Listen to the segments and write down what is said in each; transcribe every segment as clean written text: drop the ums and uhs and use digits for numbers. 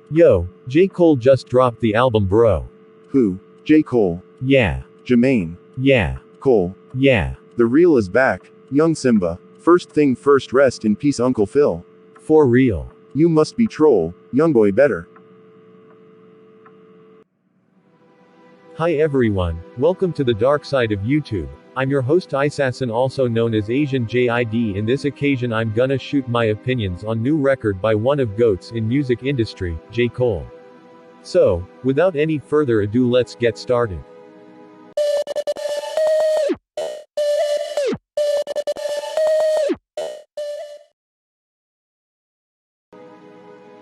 Yo, JCole just dropped the album, bro. Who? J.Cole. Yeah. Jermaine. Yeah. Cole. Yeah. The real is back. Young Simba. First thing first, rest in peace Uncle Phil. For real. You must be troll, young boy better. Hi everyone, welcome to the dark side of YouTube. I'm your host eyessassin, also known as Asian JID. In this occasion I'm gonna shoot my opinions on new record by one of GOATs in music industry, JCole. So, without any further ado, let's get started.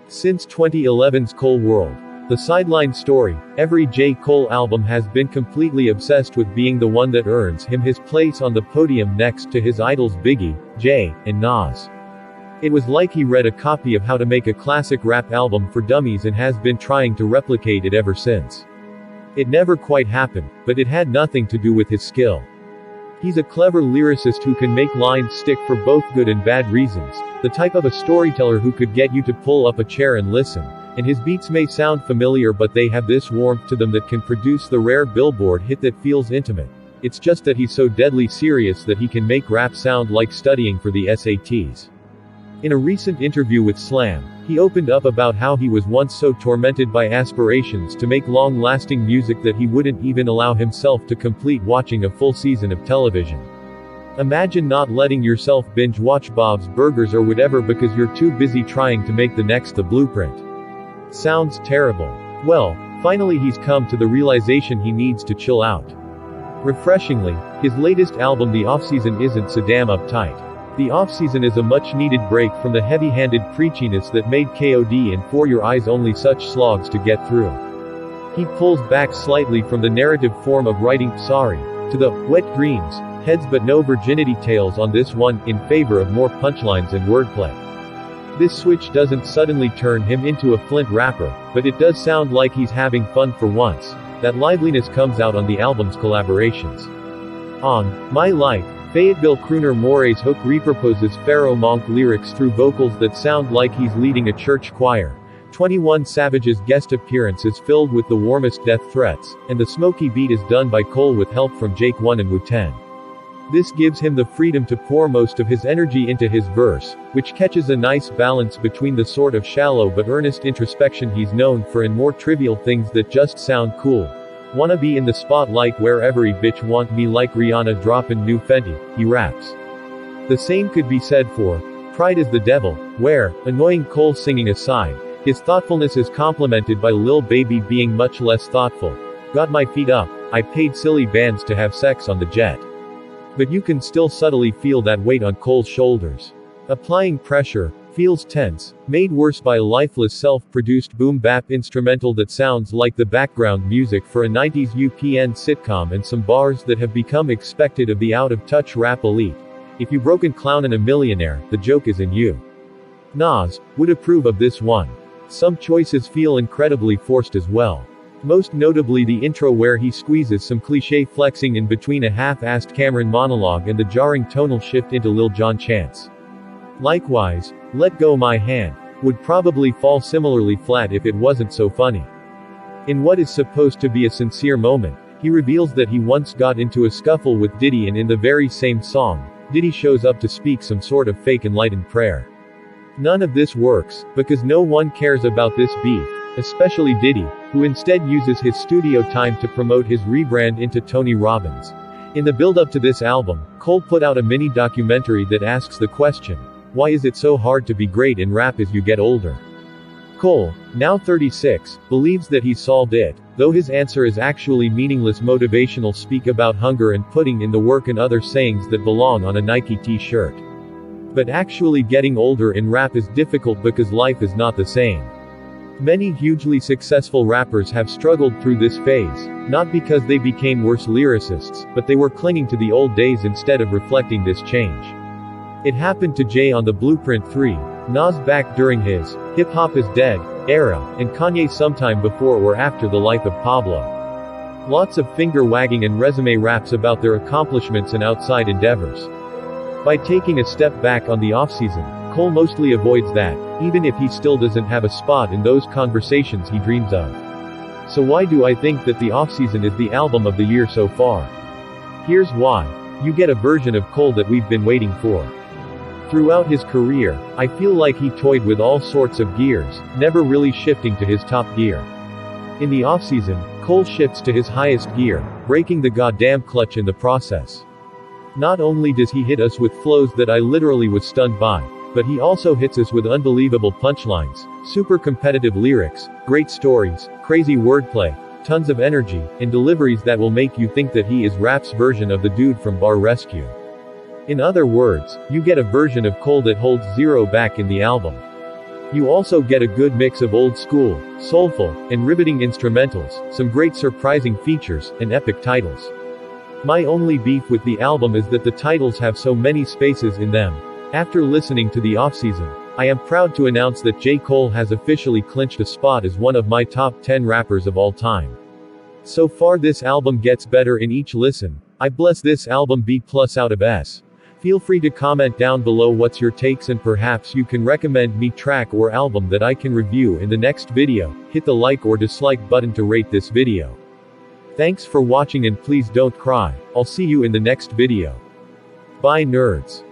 Since 2011's Cole World, the sideline story, every JCole album has been completely obsessed with being the one that earns him his place on the podium next to his idols Biggie, Jay, and Nas. It was like he read a copy of how to make a classic rap album for dummies and has been trying to replicate it ever since. It never quite happened, but it had nothing to do with his skill. He's a clever lyricist who can make lines stick for both good and bad reasons, the type of a storyteller who could get you to pull up a chair and listen. And his beats may sound familiar, but they have this warmth to them that can produce the rare Billboard hit that feels intimate. It's just that he's so deadly serious that he can make rap sound like studying for the SATs. In a recent interview with Slam, he opened up about how he was once so tormented by aspirations to make long-lasting music that he wouldn't even allow himself to complete watching a full season of television. Imagine not letting yourself binge watch Bob's Burgers or whatever because you're too busy trying to make the next The Blueprint. Sounds terrible. Well, finally he's come to the realization he needs to chill out. Refreshingly, his latest album The Offseason isn't so damn uptight. The Offseason is a much-needed break from the heavy-handed preachiness that made KOD and For Your Eyes only such slogs to get through. He pulls back slightly from the narrative form of writing sorry to the wet dreams, heads but no virginity tales on this one, in favor of more punchlines and wordplay. This switch doesn't suddenly turn him into a Flint rapper, but it does sound like he's having fun for once. That liveliness comes out on the album's collaborations. On My Life, Fayetteville crooner Moray's hook reproposes Pharaoh Monk lyrics through vocals that sound like he's leading a church choir. 21 Savage's guest appearance is filled with the warmest death threats, and the smoky beat is done by Cole with help from Jake One and Wu-Tang. This gives him the freedom to pour most of his energy into his verse, which catches a nice balance between the sort of shallow but earnest introspection he's known for in more trivial things that just sound cool. Wanna be in the spotlight where every bitch want me like Rihanna droppin' new Fenty, he raps. The same could be said for Pride is the Devil, where, annoying Cole singing aside, his thoughtfulness is complemented by Lil Baby being much less thoughtful. Got my feet up, I paid silly bands to have sex on the jet. But you can still subtly feel that weight on Cole's shoulders. Applying pressure, feels tense, made worse by a lifeless self-produced boom-bap instrumental that sounds like the background music for a 90s UPN sitcom, and some bars that have become expected of the out-of-touch rap elite. If you broken clown and a millionaire, the joke is in you. Nas would approve of this one. Some choices feel incredibly forced as well. Most notably the intro where he squeezes some cliché flexing in between a half-assed Cameron monologue and the jarring tonal shift into Lil Jon chants. Likewise, Let Go My Hand would probably fall similarly flat if it wasn't so funny. In what is supposed to be a sincere moment, he reveals that he once got into a scuffle with Diddy, and in the very same song, Diddy shows up to speak some sort of fake enlightened prayer. None of this works, because no one cares about this beef, especially Diddy, who instead uses his studio time to promote his rebrand into Tony Robbins. In the build-up to this album, Cole put out a mini documentary that asks the question, why is it so hard to be great in rap as you get older? Cole, now 36, believes that he's solved it, though his answer is actually meaningless motivational speak about hunger and putting in the work and other sayings that belong on a Nike t-shirt. But actually getting older in rap is difficult because life is not the same. Many hugely successful rappers have struggled through this phase, not because they became worse lyricists, but they were clinging to the old days instead of reflecting this change. It happened to Jay on the Blueprint 3, Nas back during his Hip Hop is Dead era, and Kanye sometime before or after The Life of Pablo. Lots of finger-wagging and resume raps about their accomplishments and outside endeavors. By taking a step back on the offseason, Cole mostly avoids that, even if he still doesn't have a spot in those conversations he dreams of. So why do I think that the offseason is the album of the year so far? Here's why. You get a version of Cole that we've been waiting for. Throughout his career, I feel like he toyed with all sorts of gears, never really shifting to his top gear. In the offseason, Cole shifts to his highest gear, breaking the goddamn clutch in the process. Not only does he hit us with flows that I literally was stunned by, but he also hits us with unbelievable punchlines, super competitive lyrics, great stories, crazy wordplay, tons of energy, and deliveries that will make you think that he is rap's version of the dude from Bar Rescue. In other words, you get a version of Cole that holds zero back in the album. You also get a good mix of old school, soulful, and riveting instrumentals, some great surprising features, and epic titles. My only beef with the album is that the titles have so many spaces in them. After listening to the offseason, I am proud to announce that JCole has officially clinched a spot as one of my top 10 rappers of all time. So far this album gets better in each listen. I bless this album B+ out of S. Feel free to comment down below what's your takes, and perhaps you can recommend me track or album that I can review in the next video. Hit the like or dislike button to rate this video. Thanks for watching, and please don't cry. I'll see you in the next video. Bye nerds.